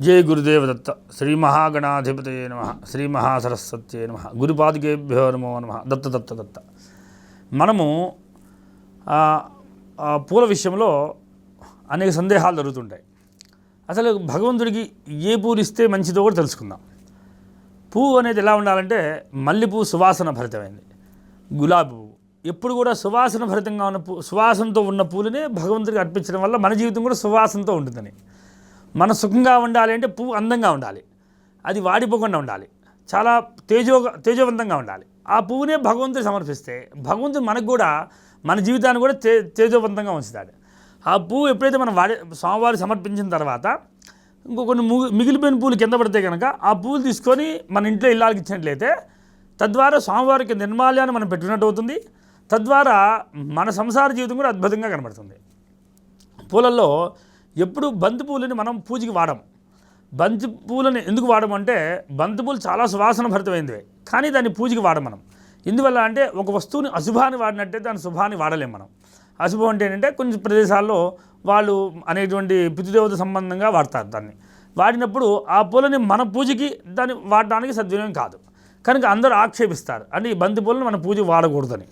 जय गुरुदेव दत्त श्री महागणाधिपतये नमः श्री महासरस्वत्यै नमः गुरुपादुकेभ्यो नमो नमः दत्त दत्त दत्त మనము పూల విషయంలో అనేక సందేహాలు జరుగుతుంటాయి. అసలు భగవంతుడికి ఏ పూలు ఇస్తే మంచిదో కూడా తెలుసుకుందాం. పువ్వు అనేది ఎలా ఉండాలంటే మల్లెపూ సువాసన భరితమైంది, గులాబీ పువ్వు ఎప్పుడు కూడా సువాసన భరితంగా ఉన్న సువాసనతో ఉన్న పూలనే భగవంతుడికి అర్పించడం వల్ల మన జీవితం కూడా సువాసనతో ఉంటుందని. మన సుఖంగా ఉండాలి అంటే పువ్వు అందంగా ఉండాలి, అది వాడిపోకుండా ఉండాలి, చాలా తేజవంతంగా ఉండాలి. ఆ పువ్వునే భగవంతుడు సమర్పిస్తే భగవంతుడు మనకు కూడా మన జీవితాన్ని కూడా తేజవంతంగా ఉంచుతాడు. ఆ పువ్వు ఎప్పుడైతే మనం స్వామివారికి సమర్పించిన తర్వాత కొన్ని మిగిలిపోయిన పూలు కింద పడితే కనుక ఆ పూలు తీసుకొని మన ఇంట్లో ఇల్లాలకి ఇచ్చినట్లయితే తద్వారా స్వామివారికి నిర్మాల్యాన్ని మనం పెట్టినట్టు అవుతుంది. తద్వారా మన సంసార జీవితం కూడా అద్భుతంగా కనబడుతుంది. పూలల్లో ఎప్పుడు బంతిపూలని మనం పూజకి వాడము. బంతిపూలని ఎందుకు వాడమంటే బంతిపూలు చాలా సువాసన భరితమైనవి, కానీ దాన్ని పూజకి వాడం మనం. ఎందువల్ల అంటే ఒక వస్తువుని అశుభాన్ని వాడినట్టే దాని శుభాన్ని వాడలేం మనం. అశుభం అంటే ఏంటంటే కొన్ని ప్రదేశాల్లో వాళ్ళు అనేటువంటి పితృదేవత సంబంధంగా వాడతారు. దాన్ని వాడినప్పుడు ఆ పూలని మన పూజకి దాన్ని వాడడానికి సద్వినియోగం కాదు. కనుక అందరూ ఆక్షేపిస్తారు అంటే ఈ బంతిపూలను మన పూజకి వాడకూడదని.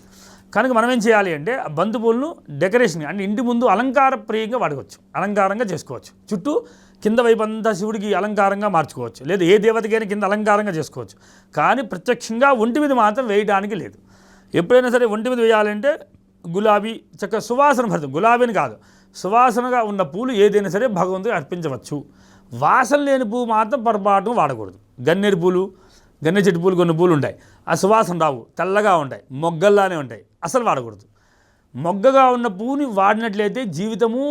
కనుక మనం ఏం చేయాలి అంటే ఆ బంతిపూలను డెకరేషన్ అంటే ఇంటి ముందు అలంకార ప్రియంగా వాడుకోవచ్చు, అలంకారంగా చేసుకోవచ్చు. చుట్టూ కింద వైపు అంతా శివుడికి అలంకారంగా మార్చుకోవచ్చు, లేదా ఏ దేవతకైనా కింద అలంకారంగా చేసుకోవచ్చు. కానీ ప్రత్యక్షంగా ఒంటి మీద మాత్రం వేయడానికి లేదు. ఎప్పుడైనా సరే ఒంటి మీద వేయాలంటే గులాబీ చక్కగా సువాసన భరితం, గులాబీని కాదు సువాసనగా ఉన్న పూలు ఏదైనా సరే భగవంతుడికి అర్పించవచ్చు. వాసన లేని పువ్వు మాత్రం పొరపాటు వాడకూడదు. గన్నేరు పూలు, గన్నేరు చెట్టు పూలు కొన్ని పూలు ఉంటాయి, ఆ సువాసన రావు, తెల్లగా ఉంటాయి, మొగ్గల్లానే ఉంటాయి, అసలు వాడకూడదు. మొగ్గగా ఉన్న పువ్వుని వాడినట్లయితే జీవితము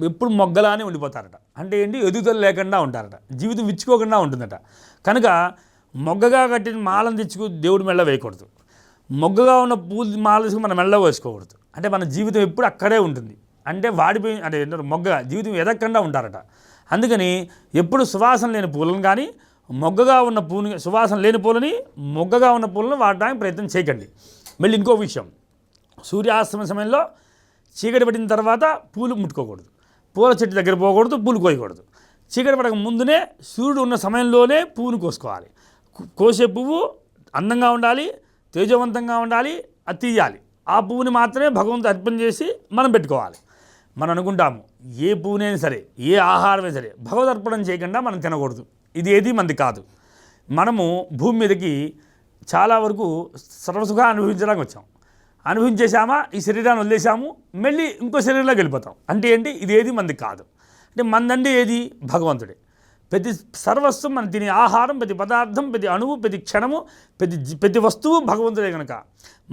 ఎప్పుడు మొగ్గలానే ఉండిపోతారట. అంటే ఏంటి, ఎదుగుదల లేకుండా ఉంటారట, జీవితం విచ్చుకోకుండా ఉంటుందట. కనుక మొగ్గగా కట్టిన మాలను తెచ్చుకు దేవుడి మెళ్ళ వేయకూడదు, మొగ్గగా ఉన్న పూలు మాల తీసుకుని మన మెళ్ళ వేసుకోకూడదు. అంటే మన జీవితం ఎప్పుడు అక్కడే ఉంటుంది, అంటే వాడిపోయి అంటే మొగ్గగా జీవితం ఎదగకుండా ఉంటారట. అందుకని ఎప్పుడు సువాసన లేని పూలను కానీ మొగ్గగా ఉన్న పూలని, సువాసన లేని పూలని మొగ్గగా ఉన్న పూలను వాడడానికి ప్రయత్నం చేయకండి. మళ్ళీ ఇంకో విషయం, సూర్యాస్తమయ సమయంలో చీకటి పడిన తర్వాత పూలు ముట్టుకోకూడదు, పూల చెట్టు దగ్గర పోకూడదు, పూలు కోయకూడదు. చీకటి పడక ముందునే సూర్యుడు ఉన్న సమయంలోనే పువ్వును కోసుకోవాలి. కోసే పువ్వు అందంగా ఉండాలి, తేజవంతంగా ఉండాలి, అది తీయాలి. ఆ పువ్వుని మాత్రమే భగవంతుడు అర్పణ చేసి మనం పెట్టుకోవాలి. మనం అనుకుంటాము ఏ పువ్వునైనా సరే, ఏ ఆహారమైనా సరే భగవద్ అర్పణం చేయకుండా మనం తినకూడదు. ఇది ఏది మంది కాదు. మనము భూమి మీదకి చాలా వరకు సర్వసుఖంగా అనుభవించడానికి వచ్చాం. అనుభవించేసామా, ఈ శరీరాన్ని వదిలేసాము, మళ్ళీ ఇంకో శరీరంలోకి వెళ్ళిపోతాం. అంటే ఏంటి, ఇది ఏది మంది కాదు. అంటే మందంటే ఏది, భగవంతుడే. ప్రతి సర్వస్వం మనం తినే ఆహారం, ప్రతి పదార్థం, ప్రతి అణువు, ప్రతి క్షణము, ప్రతి వస్తువు భగవంతుడే. కనుక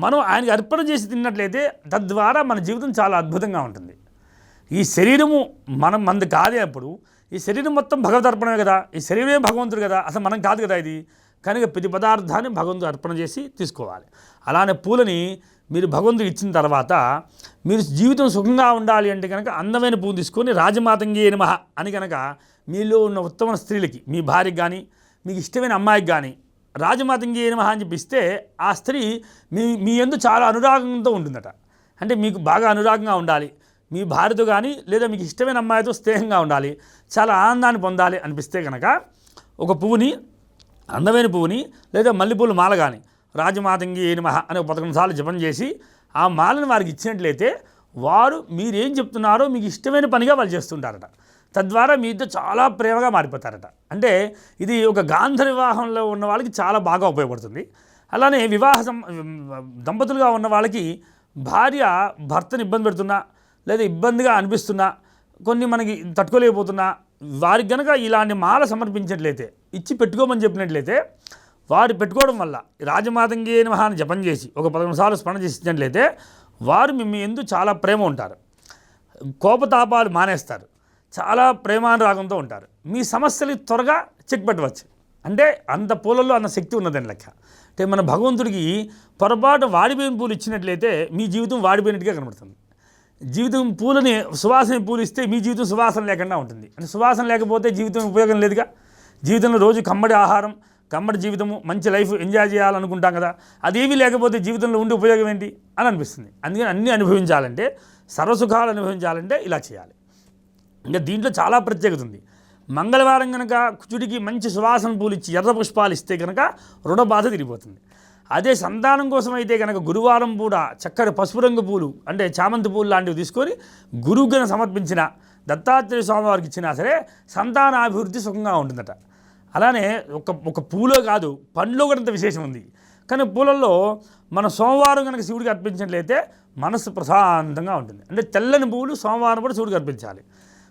మనం ఆయనకి అర్పణ చేసి తిన్నట్లయితే తద్వారా మన జీవితం చాలా అద్భుతంగా ఉంటుంది. ఈ శరీరము మంది కాదే, అప్పుడు ఈ శరీరం మొత్తం భగవద్ అర్పణమే కదా, ఈ శరీరమే భగవంతుడు కదా, అసలు మనం కాదు కదా ఇది. కనుక ప్రతి పదార్థాన్ని భగవంతుడు అర్పణ చేసి తీసుకోవాలి. అలానే పూలని మీరు భగవంతుడికి ఇచ్చిన తర్వాత మీరు జీవితం సుఖంగా ఉండాలి అంటే కనుక అందమైన పువ్వు తీసుకొని రాజమాతంగి నమః అని కనుక మీలో ఉన్న ఉత్తమ స్త్రీలకి, మీ భార్యకి కానీ మీకు ఇష్టమైన అమ్మాయికి కానీ రాజమాతంగి నమః అని చెప్పిస్తే ఆ స్త్రీ మీ యందు చాలా అనురాగంతో ఉంటుందట. అంటే మీకు బాగా అనురాగంగా ఉండాలి, మీ భార్యతో కానీ లేదా మీకు ఇష్టమైన అమ్మాయితో స్నేహంగా ఉండాలి, చాలా ఆనందాన్ని పొందాలి అనిపిస్తే కనుక ఒక పువ్వుని, అందమైన పువ్వుని లేదా మల్లెపూల మాల కానీ రాజమాతంగి నమః అని 11 సార్లు జపం చేసి ఆ మాలను వారికి ఇచ్చినట్లయితే వారు మీరేం చెప్తున్నారో మీకు ఇష్టమైన పనిగా వాళ్ళు చేస్తుంటారట. తద్వారా మీ ఇద్దరు చాలా ప్రేమగా మారిపోతారట. అంటే ఇది ఒక గాంధర్వ వివాహంలో ఉన్న వాళ్ళకి చాలా బాగా ఉపయోగపడుతుంది. అలానే దంపతులుగా ఉన్న వాళ్ళకి భార్య భర్తను ఇబ్బంది పెడుతున్నా లేదా ఇబ్బందిగా అనిపిస్తున్నా, కొన్ని మనకి తట్టుకోలేకపోతున్నా వారికి కనుక ఇలాంటి మాల సమర్పించినట్లయితే, ఇచ్చి పెట్టుకోమని చెప్పినట్లయితే వారు పెట్టుకోవడం వల్ల రాజమాతంగి నమః అని జపం చేసి ఒక 11 సార్లు స్మరణ చేసినట్లయితే వారు మీ యందు చాలా ప్రేమ ఉంటారు, కోపతాపాలు మానేస్తారు, చాలా ప్రేమానురాగంతో ఉంటారు. మీ సమస్యలు త్వరగా చెక్ పెట్టవచ్చు. అంటే అంత పూలలో అంత శక్తి ఉన్నదని లెక్క. అంటే మన భగవంతుడికి పొరపాటు వాడిపోయిన పూలు ఇచ్చినట్లయితే మీ జీవితం వాడిపోయినట్టుగా కనబడుతుంది. జీవితం పూలని సువాసన పూలు ఇస్తే మీ జీవితం సువాసన లేకుండా ఉంటుంది. అంటే సువాసన లేకపోతే జీవితం ఉపయోగం లేదుగా. జీవితంలో రోజు కమ్మడి ఆహారం, కమ్మడి జీవితము, మంచి లైఫ్ ఎంజాయ్ చేయాలనుకుంటాం కదా, అదేమీ లేకపోతే జీవితంలో ఉండే ఉపయోగం ఏంటి అని అనిపిస్తుంది. అందుకని అన్నీ అనుభవించాలంటే, సర్వసుఖాలు అనుభవించాలంటే ఇలా చేయాలి. ఇంకా దీంట్లో చాలా ప్రత్యేకత ఉంది. మంగళవారం కనుక కుజుడికి మంచి సువాసన పూలు ఇచ్చి ఎర్ర పుష్పాలు ఇస్తే కనుక రుణ బాధ తిరిగిపోతుంది. అదే సంతానం కోసం అయితే కనుక గురువారం కూడా చక్కటి పసుపు రంగు పూలు అంటే చామంతి పూలు లాంటివి తీసుకొని గురువుగా సమర్పించిన దత్తాత్రేయ స్వామివారికి ఇచ్చినా సరే సంతానాభివృద్ధి సుఖంగా ఉంటుందట. అలానే ఒక పూలో కాదు పండ్లో కూడా అంత విశేషం ఉంది. కానీ పూలల్లో మన సోమవారం కనుక శివుడికి అర్పించినట్లయితే మనసు ప్రశాంతంగా ఉంటుంది. అంటే తెల్లని పూలు సోమవారం కూడా శివుడికి అర్పించాలి.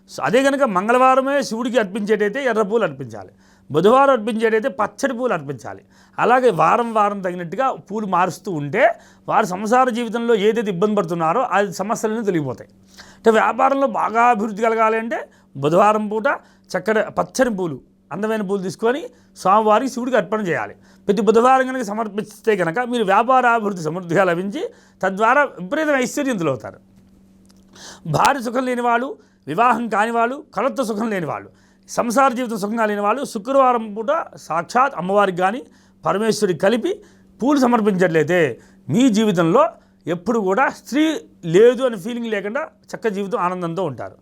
అదే కనుక మంగళవారమే శివుడికి అర్పించేటైతే ఎర్ర పూలు అర్పించాలి, బుధవారం అర్పించేటైతే పచ్చడి పూలు అర్పించాలి. అలాగే వారం వారం తగినట్టుగా పూలు మారుస్తూ ఉంటే వారి సంసార జీవితంలో ఏదైతే ఇబ్బంది పడుతున్నారో ఆ సమస్యలన్నీ తొలగిపోతాయి. అంటే వ్యాపారంలో బాగా అభివృద్ధి కలగాలి అంటే బుధవారం పూట చక్కటి పచ్చని పూలు అందమైన పూలు తీసుకొని స్వామివారికి శివుడికి అర్పణ చేయాలి. ప్రతి బుధవారం కనుక సమర్పిస్తే కనుక మీరు వ్యాపార అభివృద్ధి సమృద్ధిగా లభించి తద్వారా విపరీతమైన ఐశ్వర్యంతులు అవుతారు. భార్య సుఖం లేని వాళ్ళు, వివాహం కాని వాళ్ళు, కలత్వ సుఖం లేని వాళ్ళు, సంసార జీవితం సుఖంగా లేని వాళ్ళు శుక్రవారం పూట సాక్షాత్ అమ్మవారికి కానీ పరమేశ్వరికి కలిపి పూలు సమర్పించట్లయితే మీ జీవితంలో ఎప్పుడు కూడా స్త్రీ లేదు అనే ఫీలింగ్ లేకుండా చక్క జీవితం ఆనందంతో ఉంటారు.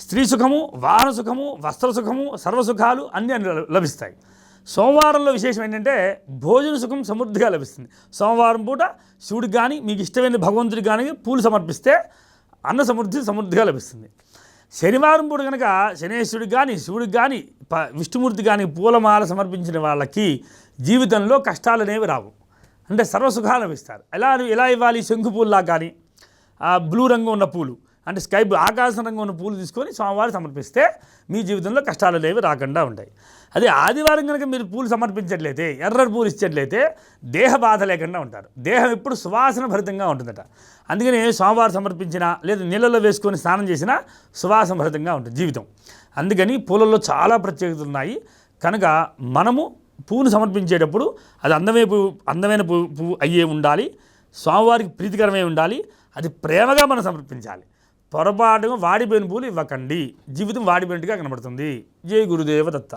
స్త్రీ సుఖము, వాహన సుఖము, వస్త్ర సుఖము, సర్వసుఖాలు అన్నీ లభిస్తాయి. సోమవారంలో విశేషం ఏంటంటే భోజన సుఖం సమృద్ధిగా లభిస్తుంది. సోమవారం పూట శివుడికి కానీ మీకు ఇష్టమైన భగవంతుడికి కానీ పూలు సమర్పిస్తే అన్న సమృద్ధిగా లభిస్తుంది. శనివారం పూట కనుక శనేశ్వరుడికి కానీ శివుడికి కానీ విష్ణుమూర్తి కానీ పూలమాల సమర్పించిన వాళ్ళకి జీవితంలో కష్టాలు అనేవి రావు, అంటే సర్వసుఖాలు లభిస్తారు. ఎలా ఇవ్వాలి? శంకు పూల్లా కానీ బ్లూ రంగు ఉన్న పూలు అంటే స్కై ఆకాశ రంగు ఉన్న పూలు తీసుకొని స్వామివారికి సమర్పిస్తే మీ జీవితంలో కష్టాలు అనేవి రాకుండా ఉంటాయి. అదే ఆదివారం కనుక మీరు పూలు సమర్పించట్లయితే, ఎర్ర పూలు ఇచ్చేట్లయితే దేహ బాధ లేకుండా ఉంటారు. దేహం ఎప్పుడు సువాసన భరితంగా ఉంటుందట. అందుకని స్వామివారు సమర్పించిన లేదా నీళ్ళలో వేసుకొని స్నానం చేసినా సువాసన భరితంగా ఉంటుంది జీవితం. అందుకని పూలల్లో చాలా ప్రత్యేకతలు ఉన్నాయి. కనుక మనము పువ్వును సమర్పించేటప్పుడు అది అందమైన పువ్వు అయ్యే ఉండాలి, స్వామివారికి ప్రీతికరమే ఉండాలి, అది ప్రేమగా మనం సమర్పించాలి. పొరపాటుగా వాడిపోయిన పూలు ఇవ్వకండి, జీవితం వాడిపోయినట్టుగా కనబడుతుంది. జై గురుదేవ దత్త.